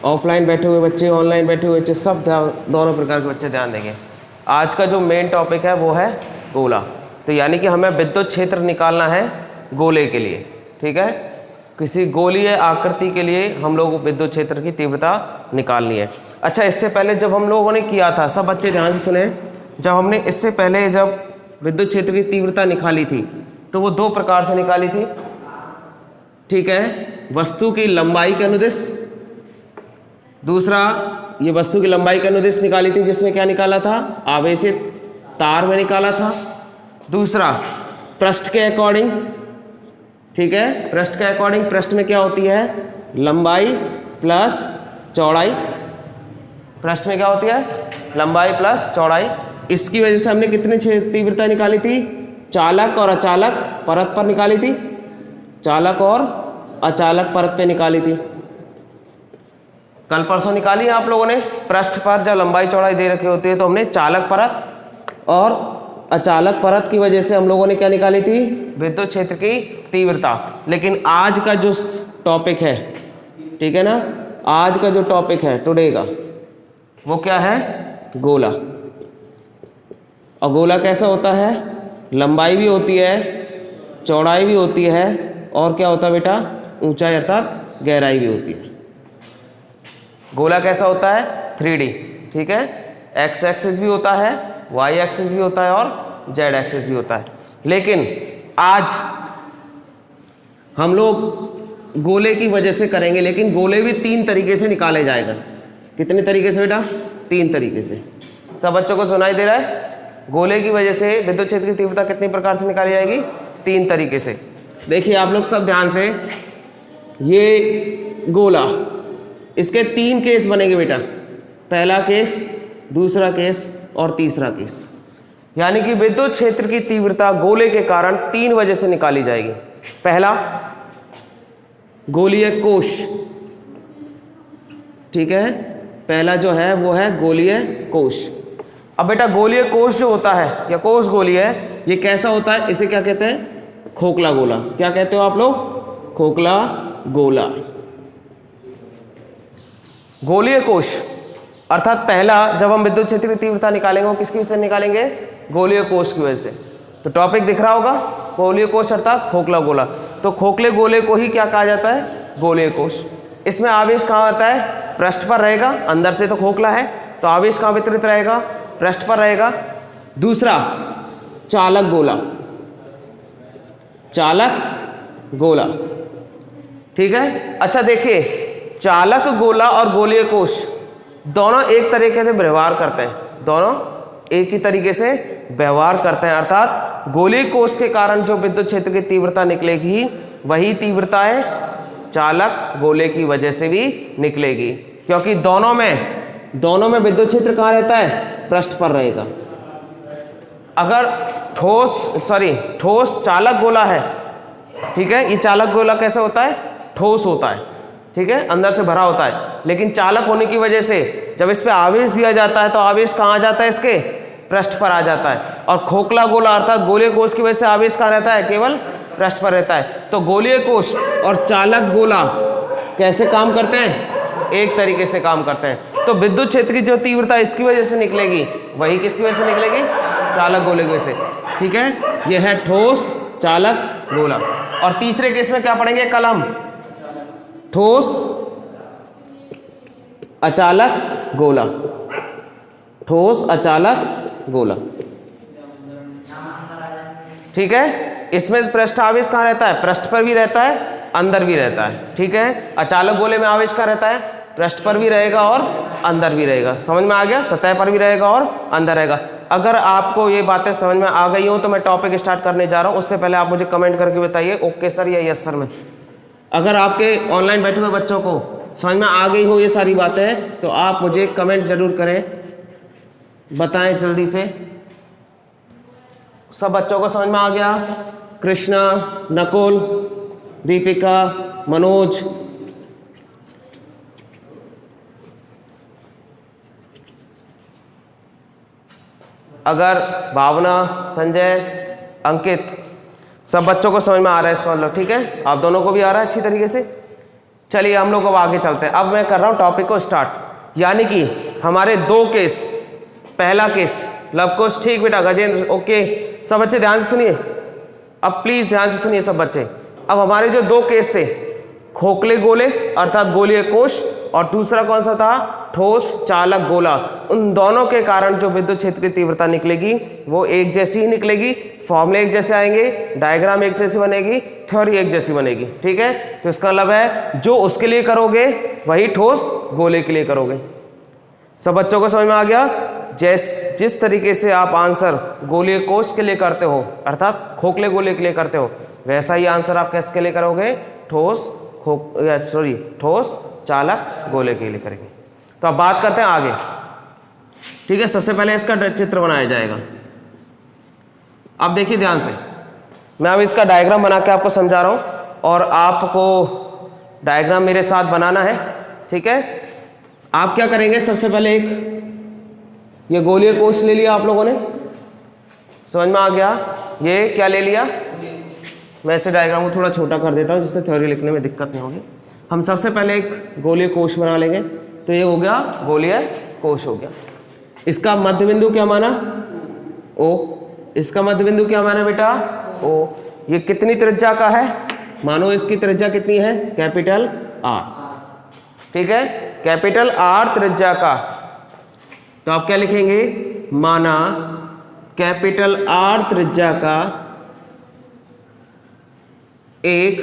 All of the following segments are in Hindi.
ऑफलाइन बैठे हुए बच्चे, ऑनलाइन बैठे हुए बच्चे, सब दोनों प्रकार के बच्चे ध्यान देंगे। आज का जो मेन टॉपिक है वो है गोला। तो यानी कि हमें विद्युत क्षेत्र निकालना है गोले के लिए, ठीक है। किसी गोलीय आकृति के लिए हम लोग विद्युत क्षेत्र की तीव्रता निकालनी है। अच्छा, इससे पहले जब हम लोगों ने किया था, सब बच्चे ध्यान से सुने, जब हमने इससे पहले जब विद्युत क्षेत्र की तीव्रता निकाली थी तो वो दो प्रकार से निकाली थी, ठीक है। वस्तु की लंबाई के अनुदिश, दूसरा ये वस्तु की लंबाई के अनुदिश निकाली थी, जिसमें क्या निकाला था, आवेशित तार में निकाला था। दूसरा पृष्ठ के अकॉर्डिंग, ठीक है, पृष्ठ के अकॉर्डिंग, पृष्ठ में क्या होती है, लंबाई प्लस चौड़ाई, पृष्ठ में क्या होती है, लंबाई प्लस चौड़ाई। इसकी वजह से हमने कितनी तीव्रता निकाली थी, चालक और अचालक परत पर निकाली थी, चालक और अचालक परत पे निकाली थी। कल परसों निकाली है आप लोगों ने। पृष्ठ पर जब लंबाई चौड़ाई दे रखी होती है तो हमने चालक परत और अचालक परत की वजह से हम लोगों ने क्या निकाली थी, विद्युत क्षेत्र की तीव्रता। लेकिन आज का जो टॉपिक है, ठीक है ना, आज का जो टॉपिक है टुडे का, वो क्या है, गोला। और गोला कैसा होता है, लंबाई भी होती है, चौड़ाई भी होती है, और क्या होता है बेटा, ऊंचाई अर्थात गहराई भी होती है। गोला कैसा होता है, 3D, ठीक है। एक्स एक्सिस भी होता है, वाई एक्सिस भी होता है और जेड एक्सिस भी होता है। लेकिन आज हम लोग गोले की वजह से करेंगे, लेकिन गोले भी 3 तरीके से निकाले जाएगा। कितने तरीके से बेटा, 3 तरीके से। सब बच्चों को सुनाई दे रहा है, गोले की वजह से विद्युत क्षेत्र की तीव्रता कितनी प्रकार से निकाली जाएगी, 3 तरीके से। देखिए आप लोग सब ध्यान से, ये गोला, इसके 3 केस बनेंगे बेटा, पहला केस, दूसरा केस और तीसरा केस। यानी कि विद्युत क्षेत्र की तीव्रता गोले के कारण 3 वजह से निकाली जाएगी। पहला, गोलीय कोश, ठीक है, पहला जो है वो है गोलीय कोश। अब बेटा गोलीय कोश जो होता है या कोश गोली है, ये कैसा होता है, इसे क्या कहते हैं, खोखला गोला। क्या कहते हो आप लोग, खोखला गोला। गोलीय कोश अर्थात पहला, जब हम विद्युत क्षेत्र की तीव्रता निकालेंगे वो किसकी वजह से निकालेंगे, गोलीय कोश की वजह से। तो टॉपिक दिख रहा होगा, गोलीय कोश अर्थात खोखला गोला। तो खोखले गोले को ही क्या कहा जाता है, गोलीय कोश। इसमें आवेश कहाँ रहता है, पृष्ठ पर रहेगा, अंदर से तो खोखला है तो आवेश कहाँ वितरित रहेगा, पृष्ठ पर रहेगा। दूसरा, चालक गोला, चालक गोला, ठीक है। अच्छा देखिए, चालक गोला और गोलीय कोश दोनों एक तरीके से व्यवहार करते हैं, दोनों एक ही तरीके से व्यवहार करते हैं। अर्थात गोलीय कोश के कारण जो विद्युत क्षेत्र की तीव्रता निकलेगी, वही तीव्रताएं चालक गोले की वजह से भी निकलेगी, क्योंकि दोनों में विद्युत क्षेत्र कहाँ रहता है, पृष्ठ पर रहेगा। अगर ठोस चालक गोला है, ठीक है, ये चालक गोला कैसा होता है, ठोस होता है, ठीक है, अंदर से भरा होता है। लेकिन चालक होने की वजह से जब इस पे आवेश दिया जाता है तो आवेश कहाँ आ जाता है, इसके पृष्ठ पर आ जाता है। और खोखला गोला अर्थात गोलीय कोश की वजह से आवेश कहाँ रहता है, केवल पृष्ठ पर रहता है। तो गोलीय कोश और चालक गोला कैसे काम करते हैं, एक तरीके से काम करते हैं। तो विद्युत क्षेत्र की जो तीव्रता इसकी वजह से निकलेगी, वही किसकी वजह से निकलेगी, चालक गोले की वजह से, ठीक है। यह है ठोस चालक गोला। और तीसरे केस में क्या पढ़ेंगे कल हम, ठोस अचालक गोला, ठोस अचालक गोला, ठीक है। इसमें पृष्ठ आवेश कहाँ रहता है, पृष्ठ पर भी रहता है, अंदर भी रहता है, ठीक है। अचालक गोले में आवेश कहाँ रहता है, पृष्ठ पर भी रहेगा और अंदर भी रहेगा। समझ में आ गया, सतह पर भी रहेगा और अंदर रहेगा। अगर आपको ये बातें समझ में आ गई हो तो मैं टॉपिक स्टार्ट करने जा रहा हूँ, उससे पहले आप मुझे कमेंट करके बताइए ओके सर या यस सर में। अगर आपके ऑनलाइन बैठे हुए बच्चों को समझ में आ गई हो ये सारी बातें, तो आप मुझे कमेंट जरूर करें, बताएं जल्दी से। सब बच्चों को समझ में आ गया, कृष्णा, नकुल, दीपिका, मनोज, अगर भावना, संजय, अंकित, सब बच्चों को समझ में आ रहा है इसका मतलब, ठीक है। आप दोनों को भी आ रहा है अच्छी तरीके से, चलिए हम लोग अब आगे चलते हैं। अब मैं कर रहा हूं टॉपिक को स्टार्ट, यानी कि हमारे दो केस, पहला केस लव कुश, ठीक बेटा गजेंद्र, ओके सब बच्चे ध्यान से सुनिए, अब प्लीज ध्यान से सुनिए सब बच्चे। अब हमारे जो दो केस थे, खोखले गोले अर्थात गोलीय कोश, और दूसरा कौन सा था, ठोस चालक गोला, उन दोनों के कारण जो विद्युत क्षेत्र की तीव्रता निकलेगी वो एक जैसी ही निकलेगी, फॉर्मूले एक जैसे आएंगे, डायग्राम एक जैसी बनेगी, थ्योरी एक जैसी बनेगी, ठीक है। तो इसका मतलब है जो उसके लिए करोगे वही ठोस गोले के लिए करोगे। सब बच्चों को समझ में आ गया? जिस तरीके से आप आंसर गोलीय कोश के लिए करते हो अर्थात खोखले गोले के लिए करते हो, वैसा ही आंसर आप किसके लिए करोगे, ठोस चालक गोले के लिए करेंगे। तो अब बात करते हैं आगे, ठीक है। सबसे पहले इसका चित्र बनाया जाएगा। अब देखिए ध्यान से, मैं अब इसका डायग्राम बना के आपको समझा रहा हूं और आपको डायग्राम मेरे साथ बनाना है, ठीक है। आप क्या करेंगे, सबसे पहले एक ये गोलीय कोश ले लिया आप लोगों ने, समझ में आ गया, ये क्या ले लिया, मैं इसे डायग्राम को थोड़ा छोटा कर देता हूँ जिससे थ्योरी लिखने में दिक्कत नहीं होगी। हम सबसे पहले एक गोलीय कोश बना लेंगे, तो ये हो गया गोलीय कोश हो गया। इसका मध्य बिंदु क्या माना, ओ, इसका मध्य बिंदु क्या माना बेटा, ओ। ये कितनी त्रिज्या का है, मानो इसकी त्रिज्या कितनी है, कैपिटल आर, ठीक है, कैपिटल आर त्रिज्या का। तो आप क्या लिखेंगे, माना कैपिटल आर त्रिज्या का एक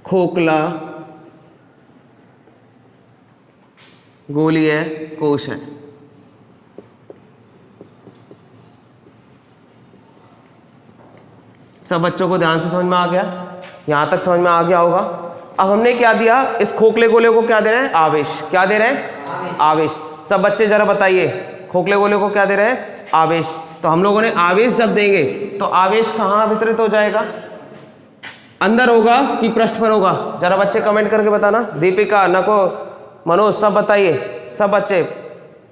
खोखला गोलीय कोश है। सब बच्चों को ध्यान से समझ में आ गया, यहां तक समझ में आ गया होगा। अब हमने क्या दिया, इस खोखले गोले को क्या दे रहे हैं, आवेश, क्या दे रहे हैं, आवेश। सब बच्चे जरा बताइए, खोखले गोले को क्या दे रहे हैं, आवेश। तो हम लोगों ने आवेश जब देंगे तो आवेश कहां वितरित हो जाएगा, अंदर होगा कि पृष्ठ पर होगा, जरा बच्चे कमेंट करके बताना। दीपिका, नको, मनोज, सब बताइए, सब बच्चे,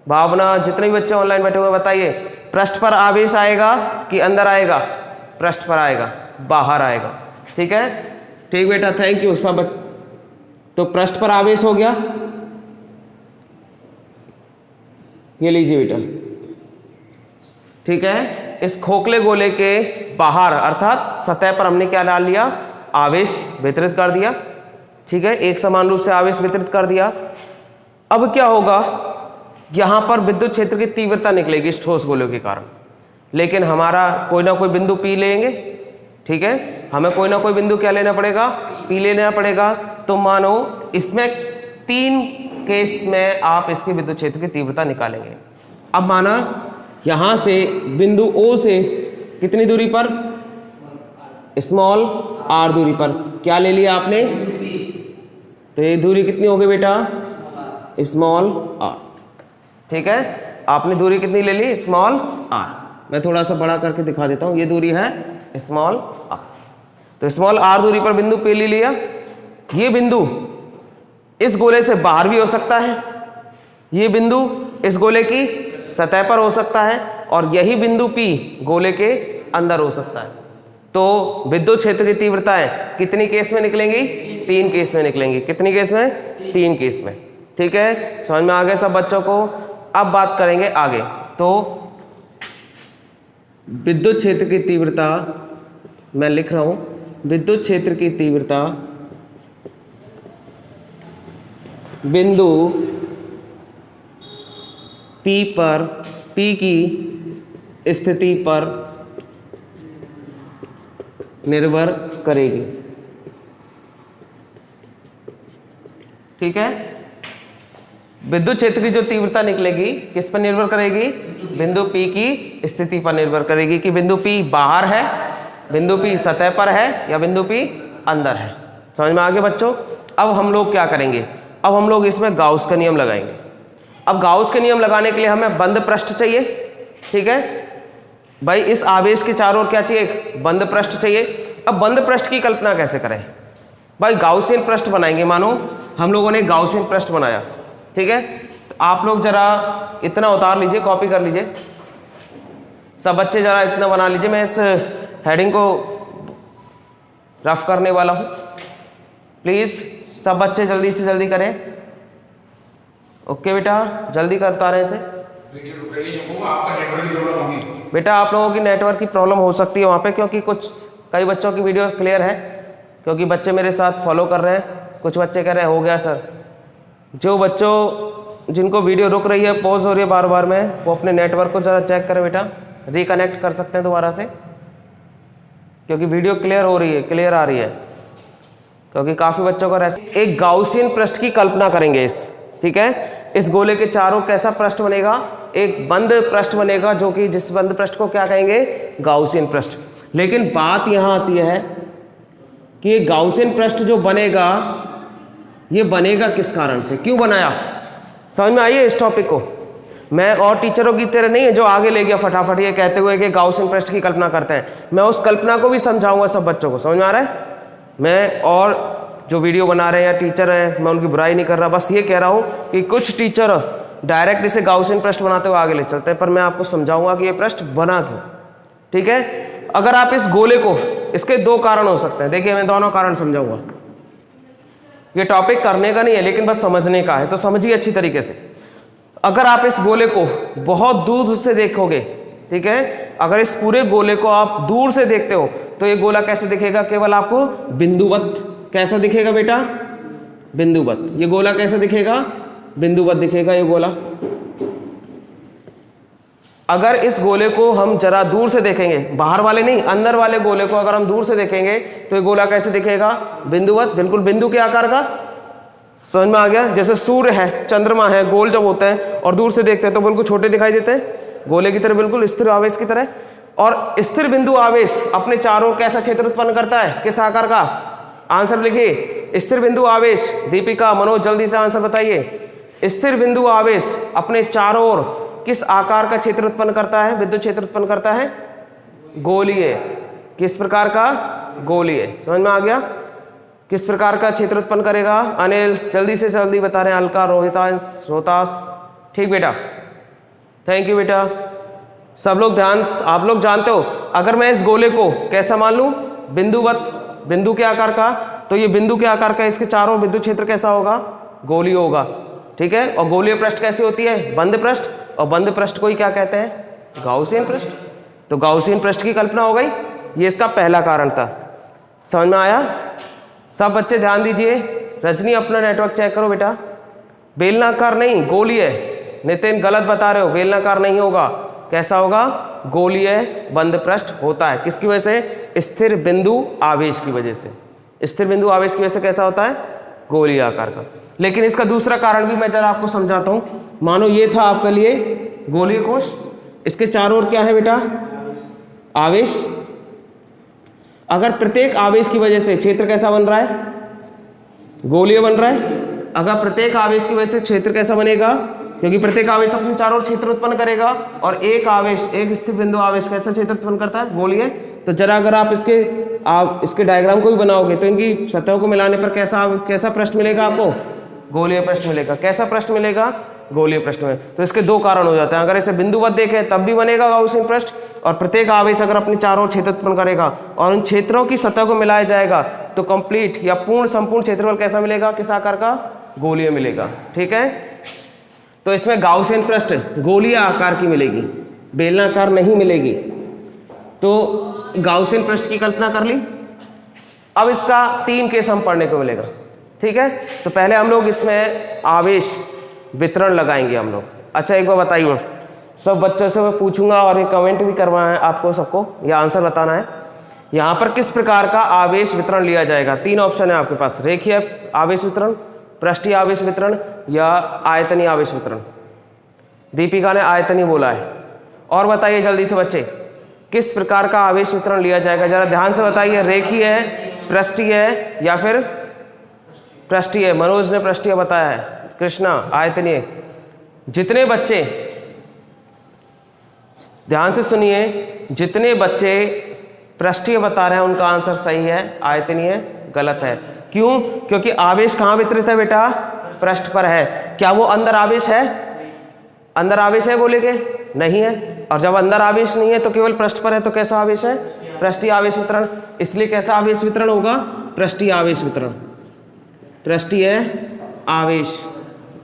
भावना, जितने भी बच्चे ऑनलाइन बैठे हुए बताइए, पृष्ठ पर आवेश आएगा कि अंदर आएगा, पृष्ठ पर आएगा, बाहर आएगा, ठीक है, ठीक बेटा, थैंक यू सब। तो पृष्ठ पर आवेश हो गया, ये लीजिए बेटा, ठीक है। इस खोखले गोले के बाहर अर्थात सतह पर हमने क्या डाल लिया, आवेश वितरित कर दिया, ठीक है, एक समान रूप से आवेश वितरित कर दिया। अब क्या होगा, यहां पर विद्युत क्षेत्र की तीव्रता निकलेगी इस ठोस गोले के कारण, लेकिन हमारा कोई ना कोई बिंदु पी लेंगे, ठीक है, हमें कोई ना कोई बिंदु क्या लेना पड़ेगा, पी लेना पड़ेगा। तो मानो इसमें 3 केस में आप इसके विद्युत क्षेत्र की तीव्रता निकालेंगे। अब माना यहां से बिंदु O से कितनी दूरी पर, स्मॉल r दूरी पर क्या ले लिया आपने, तो ये दूरी कितनी हो गई बेटा, स्मॉल r, ठीक है, आपने दूरी कितनी ले ली, स्मॉल r। मैं थोड़ा सा बड़ा करके दिखा देता हूं, ये दूरी है स्मॉल r। तो स्मॉल r दूरी पर बिंदु P ले लिया। ये बिंदु इस गोले से बाहर भी हो सकता है, ये बिंदु इस गोले की सतह पर हो सकता है, और यही बिंदु P गोले के अंदर हो सकता है। तो विद्युत क्षेत्र की तीव्रताएं कितनी केस में निकलेंगी, 3 केस में निकलेंगी। कितनी केस में, 3 केस में, ठीक है, समझ में आ गया सब बच्चों को। अब बात करेंगे आगे। तो विद्युत क्षेत्र की तीव्रता मैं लिख रहा हूं, विद्युत क्षेत्र की तीव्रता बिंदु P पर, P की स्थिति पर निर्भर करेगी, ठीक है। विद्युत क्षेत्र की जो तीव्रता निकलेगी किस पर निर्भर करेगी, बिंदु P की स्थिति पर निर्भर करेगी कि बिंदु P बाहर है, बिंदु P सतह पर है, या बिंदु P अंदर है। समझ में आ गया बच्चों। अब हम लोग क्या करेंगे, अब हम लोग इसमें गाउस का नियम लगाएंगे। अब गाउस के नियम लगाने के लिए हमें बंद पृष्ठ चाहिए, ठीक है भाई, इस आवेश के चारों ओर क्या चाहिए, एक बंद पृष्ठ चाहिए। अब बंद पृष्ठ की कल्पना कैसे करें भाई, गाउसियन पृष्ठ बनाएंगे। मानो हम लोगों ने गाउसियन पृष्ठ बनाया, ठीक है, तो आप लोग जरा इतना उतार लीजिए, कॉपी कर लीजिए, सब बच्चे जरा इतना बना लीजिए। मैं इस हेडिंग को रफ करने वाला हूं, प्लीज सब बच्चे जल्दी से जल्दी करें। ओके बेटा, जल्दी करता रहे इसे। बेटा आप लोगों की नेटवर्क की प्रॉब्लम हो सकती है वहाँ पे, क्योंकि कई बच्चों की वीडियो क्लियर है, क्योंकि बच्चे मेरे साथ फॉलो कर रहे हैं। कुछ बच्चे कह रहे हैं हो गया सर। जो बच्चों जिनको वीडियो रुक रही है, पॉज हो रही है बार बार में, वो अपने नेटवर्क को ज़रा चेक करें बेटा, रिकनेक्ट कर सकते हैं दोबारा से, क्योंकि वीडियो क्लियर हो रही है, क्लियर आ रही है, क्योंकि काफ़ी बच्चों का एक गाउसियन पृष्ठ की कल्पना करेंगे ठीक है। इस गोले के चारों कैसा पृष्ठ बनेगा? एक बंद पृष्ठ बनेगा, जो कि जिस बंद पृष्ठ को क्या कहेंगे? गाउसियन पृष्ठ। लेकिन बात यहाँ आती है कि ये गाउसियन पृष्ठ जो बनेगा, ये बनेगा किस कारण से, क्यों बनाया? समझ में आइए इस टॉपिक को। मैं और टीचरों की तरह नहीं है जो आगे ले गया फटाफट ये कहते हुए कि गाउसियन पृष्ठ की कल्पना करते हैं। मैं उस कल्पना को भी समझाऊंगा सब बच्चों को। समझ में आ रहा है? मैं और जो वीडियो बना रहे हैं या टीचर हैं, मैं उनकी बुराई नहीं कर रहा, बस ये कह रहा हूँ कि कुछ टीचर डायरेक्ट इसे गाउसियन पृष्ठ बनाते हुए आगे ले चलते हैं, पर मैं आपको समझाऊंगा कि ये पृष्ठ बना क्यों। ठीक है, अगर आप इस गोले को, इसके दो कारण हो सकते हैं, देखिए मैं दोनों कारण समझाऊंगा। ये टॉपिक करने का नहीं है लेकिन बस समझने का है, तो समझिए अच्छी तरीके से। अगर आप इस गोले को बहुत दूर से देखोगे, ठीक है, अगर इस पूरे गोले को आप दूर से देखते हो तो ये गोला कैसे दिखेगा? केवल आपको बिंदुवत। कैसा दिखेगा बेटा? बिंदुवत। ये गोला कैसा दिखेगा? बिंदुवत दिखेगा ये गोला। अगर इस गोले को हम जरा दूर से देखेंगे, बाहर वाले नहीं, अंदर वाले गोले को अगर हम दूर से देखेंगे तो ये गोला कैसे दिखेगा? बिंदुवत, बिल्कुल बिंदु के आकार का। समझ में आ गया? जैसे सूर्य है, चंद्रमा है, गोल जब होते हैं और दूर से देखते हैं तो बिल्कुल छोटे दिखाई देते हैं, गोले की तरह, बिल्कुल स्थिर आवेश की तरह। और स्थिर बिंदु आवेश अपने चारों ओर कैसा क्षेत्र उत्पन्न करता है? किस आकार का? आंसर लिखिए। स्थिर बिंदु आवेश, दीपिका, मनोज जल्दी से आंसर बताइए। स्थिर बिंदु आवेश अपने चारों ओर किस आकार का क्षेत्र उत्पन्न करता है? विद्युत क्षेत्र उत्पन्न करता है? गोलीय। किस प्रकार का? गोलीय। समझ में आ गया? किस प्रकार का क्षेत्र उत्पन्न करेगा? अनिल जल्दी से जल्दी बता रहे हैं, अलका, रोहितांश, रोहतास। ठीक बेटा, थैंक यू बेटा। सब लोग ध्यान, आप लोग जानते हो, अगर मैं इस गोले को कैसा मान लूं? बिंदुवत, बिंदु के आकार का, तो ये बिंदु के आकार का, इसके चारों विद्युत क्षेत्र कैसा होगा? गोलीय होगा। ठीक है, और गोलीय पृष्ठ कैसी होती है? बंद पृष्ठ। और बंद पृष्ठ को ही क्या कहते हैं? गाउसियन पृष्ठ। तो गाउसियन पृष्ठ की कल्पना हो गई, ये इसका पहला कारण था। समझ में आया? सब बच्चे ध्यान दीजिए। रजनी अपना नेटवर्क चेक करो बेटा। बेलनाकार नहीं, गोलीय। नितिन गलत बता रहे हो, बेलनाकार नहीं होगा। कैसा होगा? गोलीय बंद पृष्ठ होता है। किसकी वजह से? स्थिर बिंदु आवेश की वजह से। स्थिर बिंदु आवेश की वजह से कैसा होता है? गोलीय आकार का। लेकिन इसका दूसरा कारण भी मैं जरा आपको समझाता हूं। मानो ये था आपके लिए गोलीय कोश, इसके चारों ओर क्या है बेटा? आवेश। अगर प्रत्येक आवेश की वजह से क्षेत्र कैसा बन रहा है? गोलीय बन रहा है। अगर प्रत्येक आवेश की वजह से क्षेत्र कैसा बनेगा? क्योंकि प्रत्येक आवेश अपने चारों ओर क्षेत्र उत्पन्न करेगा, और एक आवेश, एक स्थिर बिंदु आवेश कैसा क्षेत्र उत्पन्न करता है? गोलीय। तो जरा अगर आप इसके डायग्राम को भी बनाओगे तो इनकी सतहों को मिलाने पर कैसा पृष्ठ मिलेगा आपको? गोलीय पृष्ठ मिलेगा। कैसा पृष्ठ मिलेगा? गोलीय पृष्ठ में। तो इसके दो कारण हो जाते हैं। अगर इसे बिंदुवत देखें तब भी बनेगा गाउसियन पृष्ठ, और प्रत्येक आवेश अगर अपने चारों ओर क्षेत्र उत्पन्न करेगा और उन क्षेत्रों की सतह को मिलाया जाएगा तो कंप्लीट या संपूर्ण क्षेत्रफल कैसा मिलेगा? किस आकार का? गोलीय मिलेगा। ठीक है, तो इसमें गाउसियन पृष्ठ गोलीय आकार की मिलेगी, बेलनाकार नहीं मिलेगी। तो गाउसियन पृष्ठ की कल्पना कर ली। अब इसका 3 केस हम पढ़ने को मिलेगा। ठीक है, तो पहले हम लोग इसमें आवेश वितरण लगाएंगे हम लोग। अच्छा एक बार बताइए, सब बच्चों से मैं पूछूंगा और ये कमेंट भी करवाना है आपको, सबको ये आंसर बताना है। यहाँ पर किस प्रकार का आवेश वितरण लिया जाएगा? 3 ऑप्शन है आपके पास, रेखीय आवेश वितरण, पृष्ठीय आवेश वितरण या आयतनीय आवेश वितरण। दीपिका ने आयतनीय बोला है। और बताइए जल्दी से बच्चे, किस प्रकार का आवेश वितरण लिया जाएगा? जरा ध्यान से बताइए, रेखीय है, पृष्ठीय है या फिर पृष्ठीय? मनोज ने पृष्ठीय बताया है, कृष्णा आयतनीय। जितने बच्चे ध्यान से सुनिए, जितने बच्चे पृष्ठीय बता रहे हैं उनका आंसर सही है, आयतनीय गलत है। क्यों? क्योंकि आवेश कहाँ वितरित है बेटा? पृष्ठ पर है। क्या वो अंदर आवेश है? अंदर आवेश है गोले के? नहीं है। और जब अंदर आवेश नहीं है तो केवल पृष्ठ पर है, तो कैसा आवेश है? पृष्ठीय आवेश वितरण। इसलिए कैसा आवेश वितरण होगा? पृष्ठीय आवेश वितरण। पृष्ठीय आवेश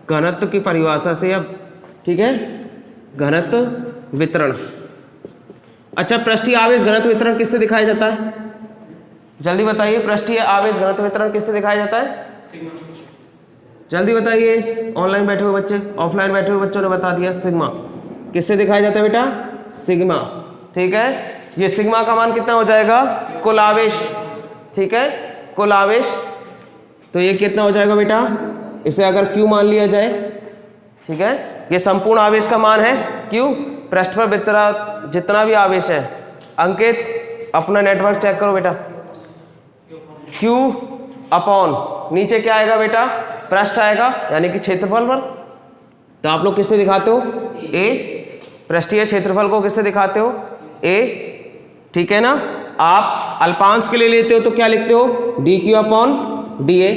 घनत्व की परिभाषा से, अब ठीक है, घनत्व वितरण। अच्छा, पृष्ठीय आवेश घनत्व वितरण किससे दिखाया जाता है? जल्दी बताइए, पृष्ठीय आवेश घनत्व वितरण किससे दिखाया जाता है? जल्दी बताइए, ऑनलाइन बैठे हुए बच्चे, ऑफलाइन बैठे हुए बच्चों ने बता दिया, सिग्मा। किससे दिखाया जाता है बेटा? सिग्मा। ठीक है, ये सिग्मा का मान कितना हो जाएगा? कुल आवेश। ठीक है, कुल आवेश, तो ये कितना हो जाएगा बेटा? इसे अगर Q मान लिया जाए, ठीक है, ये संपूर्ण आवेश का मान है Q। पृष्ठ पर वितरण जितना भी आवेश है, अंकित अपना नेटवर्क चेक करो बेटा, Q अपॉन नीचे क्या आएगा बेटा? पृष्ठ आएगा, यानी कि क्षेत्रफल पर। तो आप लोग किससे दिखाते हो? A। पृष्ठीय क्षेत्रफल को किससे दिखाते हो? A। ठीक है ना। आप अल्पांश के लिए लेते हो तो क्या लिखते हो? dq upon dA।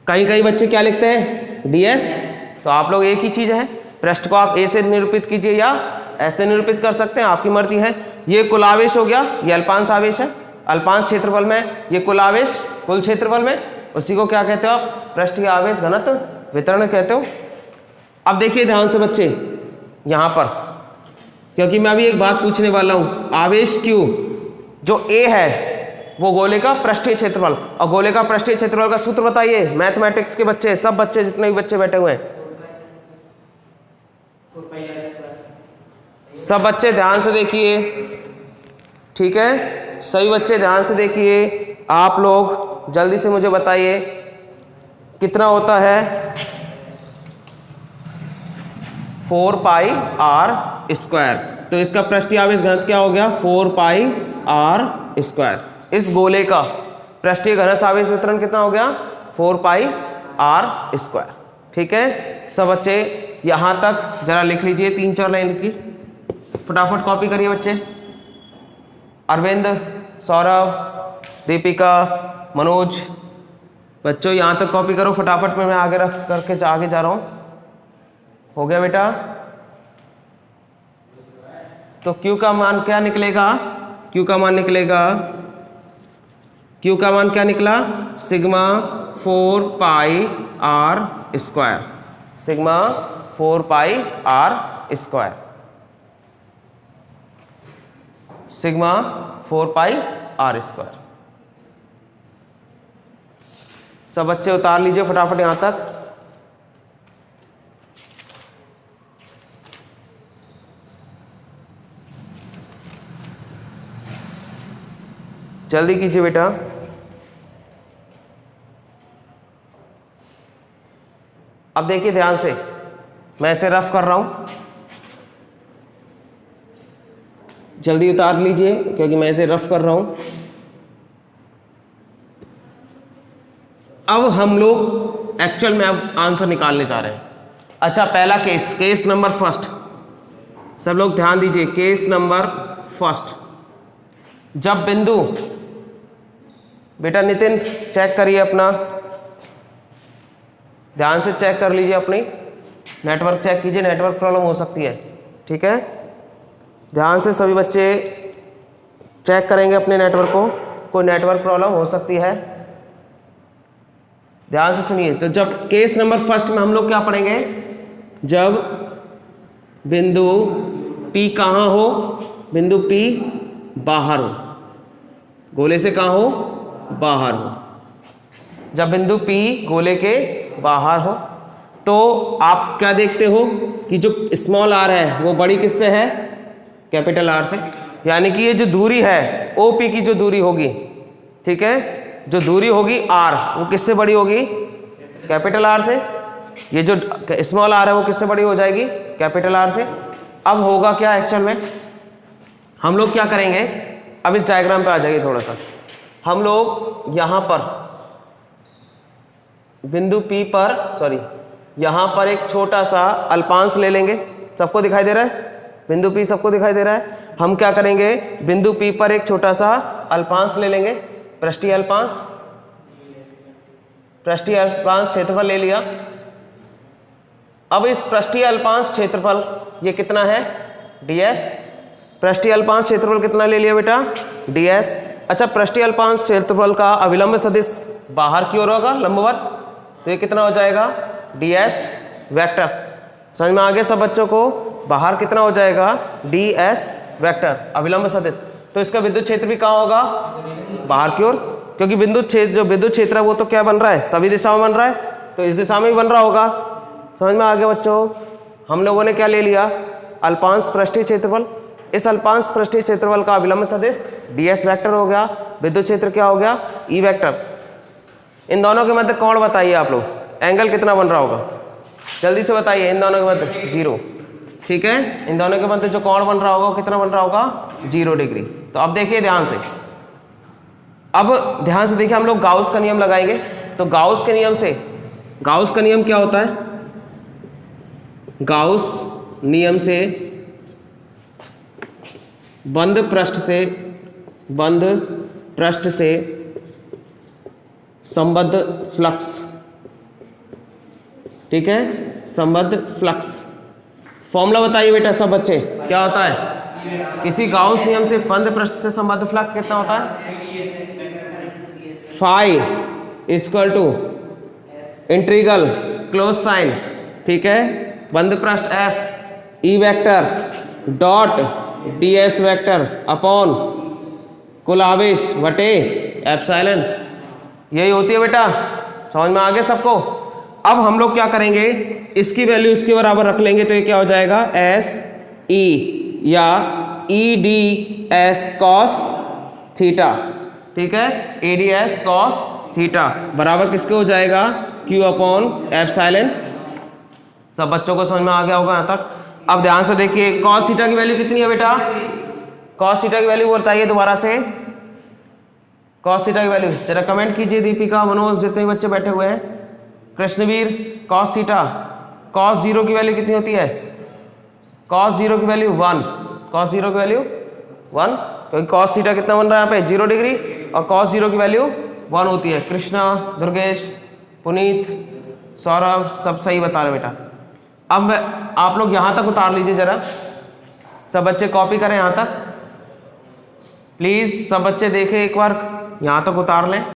कहीं कहीं बच्चे क्या लिखते हैं? ds। तो आप लोग एक ही चीज है, पृष्ठ को आप A से निरूपित कीजिए या ऐसे निरूपित कर सकते हैं, आपकी मर्जी है। ये कुल आवेश हो गया, ये अल्पांश आवेश है, अल्पांश क्षेत्रफल में, ये कुल आवेश कुल क्षेत्रफल में, उसी को क्या कहते हो आप? पृष्ठीय आवेश घनत्व वितरण कहते हो। अब देखिए ध्यान से बच्चे यहाँ पर, क्योंकि मैं अभी एक बात पूछने वाला हूँ। आवेश Q जो A है वो गोले का पृष्ठीय क्षेत्रफल, और गोले का पृष्ठीय क्षेत्रफल का सूत्र बताइए मैथमेटिक्स के बच्चे, सब बच्चे जितने भी बच्चे बैठे हुए हैं, सब बच्चे ध्यान से देखिए। ठीक है, सभी बच्चे ध्यान से देखिए। आप लोग जल्दी से मुझे बताइए कितना होता है 4 पाई r स्क्वायर। तो इसका पृष्ठीय आवेश घनत्व क्या हो गया? 4 पाई r स्क्वायर। इस गोले का पृष्ठीय घनत्व आवेश वितरण कितना हो गया? 4 पाई r स्क्वायर। ठीक है, सब बच्चे यहाँ तक जरा लिख लीजिए, 3-4 लाइन की, फटाफट कॉपी करिए बच्चे। अरविंद, सौरभ, दीपिका, मनोज, बच्चों यहाँ तक कॉपी करो फटाफट में, मैं आगे रख करके आगे जा रहा हूँ। हो गया बेटा? तो Q का मान क्या निकलेगा? Q का मान निकलेगा, Q का मान क्या निकला? सिग्मा 4 पाई r स्क्वायर, सिग्मा 4 पाई r स्क्वायर, सिग्मा 4 पाई r स्क्वायर। सब बच्चे उतार लीजिए फटाफट यहां तक। जल्दी कीजिए बेटा। अब देखिए ध्यान से, मैं इसे रफ कर रहा हूं, जल्दी उतार लीजिए क्योंकि मैं इसे रफ कर रहा हूं। अब हम लोग एक्चुअल में अब आंसर निकालने जा रहे हैं। अच्छा, पहला केस, केस नंबर फर्स्ट, सब लोग ध्यान दीजिए, केस नंबर फर्स्ट। जब बिंदु, बेटा नितिन चेक करिए अपना, ध्यान से चेक कर लीजिए, अपनी नेटवर्क चेक कीजिए, नेटवर्क प्रॉब्लम हो सकती है। ठीक है, ध्यान से सभी बच्चे चेक करेंगे अपने नेटवर्क को, कोई नेटवर्क प्रॉब्लम हो सकती है, ध्यान से सुनिए। तो जब केस नंबर फर्स्ट में हम लोग क्या पढ़ेंगे? जब बिंदु P कहाँ हो? बिंदु P बाहर हो, गोले से कहाँ हो? बाहर हो। जब बिंदु P गोले के बाहर हो तो आप क्या देखते हो कि जो स्मॉल r है वो बड़ी किससे है? कैपिटल R से। यानी कि ये जो दूरी है OP की जो दूरी होगी, ठीक है, जो दूरी होगी R, वो किससे बड़ी होगी? कैपिटल R से। ये जो स्मॉल r है वो किससे बड़ी हो जाएगी? कैपिटल R से। अब होगा क्या एक्चुअल में? हम लोग क्या करेंगे, अब इस डायग्राम पे आ जाइए थोड़ा सा। हम लोग यहाँ पर बिंदु P पर, सॉरी, यहाँ पर एक छोटा सा अल्पांश ले लेंगे। सबको दिखाई दे रहा है? बिंदु P सबको दिखाई दे रहा है? हम क्या करेंगे, बिंदु P पर एक छोटा सा अल्पांश ले लेंगे, पृष्ठीय अल्पांश। पृष्ठीय अल्पांश क्षेत्रफल ले लिया। अब इस पृष्ठीय अल्पांश क्षेत्रफल ये कितना है? ds। पृष्ठीय अल्पांश क्षेत्रफल कितना ले लिया बेटा? ds। अच्छा, पृष्ठीय अल्पांश क्षेत्रफल का अविलंब सदिश बाहर की ओर होगा लंबवत, तो ये कितना हो जाएगा ds वेक्टर। समझ में आ गया सब बच्चों को? बाहर कितना हो जाएगा ds वेक्टर अभिलंब सदिश। तो इसका विद्युत क्षेत्र भी कहाँ होगा बाहर की ओर, क्योंकि विद्युत क्षेत्र जो विद्युत क्षेत्र है वो तो क्या बन रहा है सभी दिशाओं में बन रहा है, तो इस दिशा में भी बन रहा होगा। समझ में आ गया बच्चों? हम लोगों ने क्या ले लिया अल्पांश पृष्ठीय क्षेत्रफल, इस अल्पांश पृष्ठीय क्षेत्रफल का अभिलंब सदिश ds वेक्टर हो गया, विद्युत क्षेत्र क्या हो गया E वेक्टर। इन दोनों के मध्य कोण बताइए आप लोग, एंगल कितना बन रहा होगा जल्दी से बताइए। इन दोनों के मध्य 0, ठीक है, इन दोनों के मध्य जो कोण बन रहा होगा वो कितना बन रहा होगा 0 डिग्री। तो अब देखिए ध्यान से, अब ध्यान से देखिए हम लोग गाउस का नियम लगाएंगे। तो गाउस के नियम से, गाउस का नियम क्या होता है, गाउस नियम से बंद पृष्ठ से संबद्ध फ्लक्स, ठीक है, संबद्ध फ्लक्स। फॉर्मूला बताइए बेटा सब बच्चे क्या होता है, किसी गाउस नियम से बंद पृष्ठ से संबद्ध फ्लक्स कितना होता है phi equal to integral close sign, ठीक है, बंद पृष्ठ S E vector dot ds vector upon कुल आवेश बटे एप्सिलॉन, यही होती है बेटा। समझ में आ गया सबको? अब हम लोग क्या करेंगे, इसकी वैल्यू इसके बराबर रख लेंगे, तो ये क्या हो जाएगा S E या EDS cos थीटा, ठीक है, EDS cos थीटा बराबर किसके हो जाएगा Q अपॉन एप्सिलॉन। सब बच्चों को समझ में आ गया होगा यहाँ तक? अब ध्यान से देखिए cos थीटा की वैल्यू कितनी है बेटा, cos थीटा की वैल्यू बताइए दोबारा से, cos थीटा की वैल्यू जरा कमेंट कीजिए, दीपिका मनोज जितने भी बच्चे बैठे हुए हैं, कृष्णवीर, cos थीटा, cos 0 की वैल्यू कितनी होती है, cos 0 की वैल्यू 1, cos 0 की वैल्यू 1, क्योंकि cos थीटा कितना बन रहा है यहाँ पे 0 डिग्री और cos 0 की वैल्यू 1 होती है। कृष्णा, दुर्गेश, पुनीत, सौरभ सब सही बता रहे बेटा। अब आप लोग यहाँ तक उतार लीजिए जरा, सब बच्चे कॉपी करें यहाँ तक प्लीज, सब बच्चे देखें एक बार, यहाँ तक उतार लें।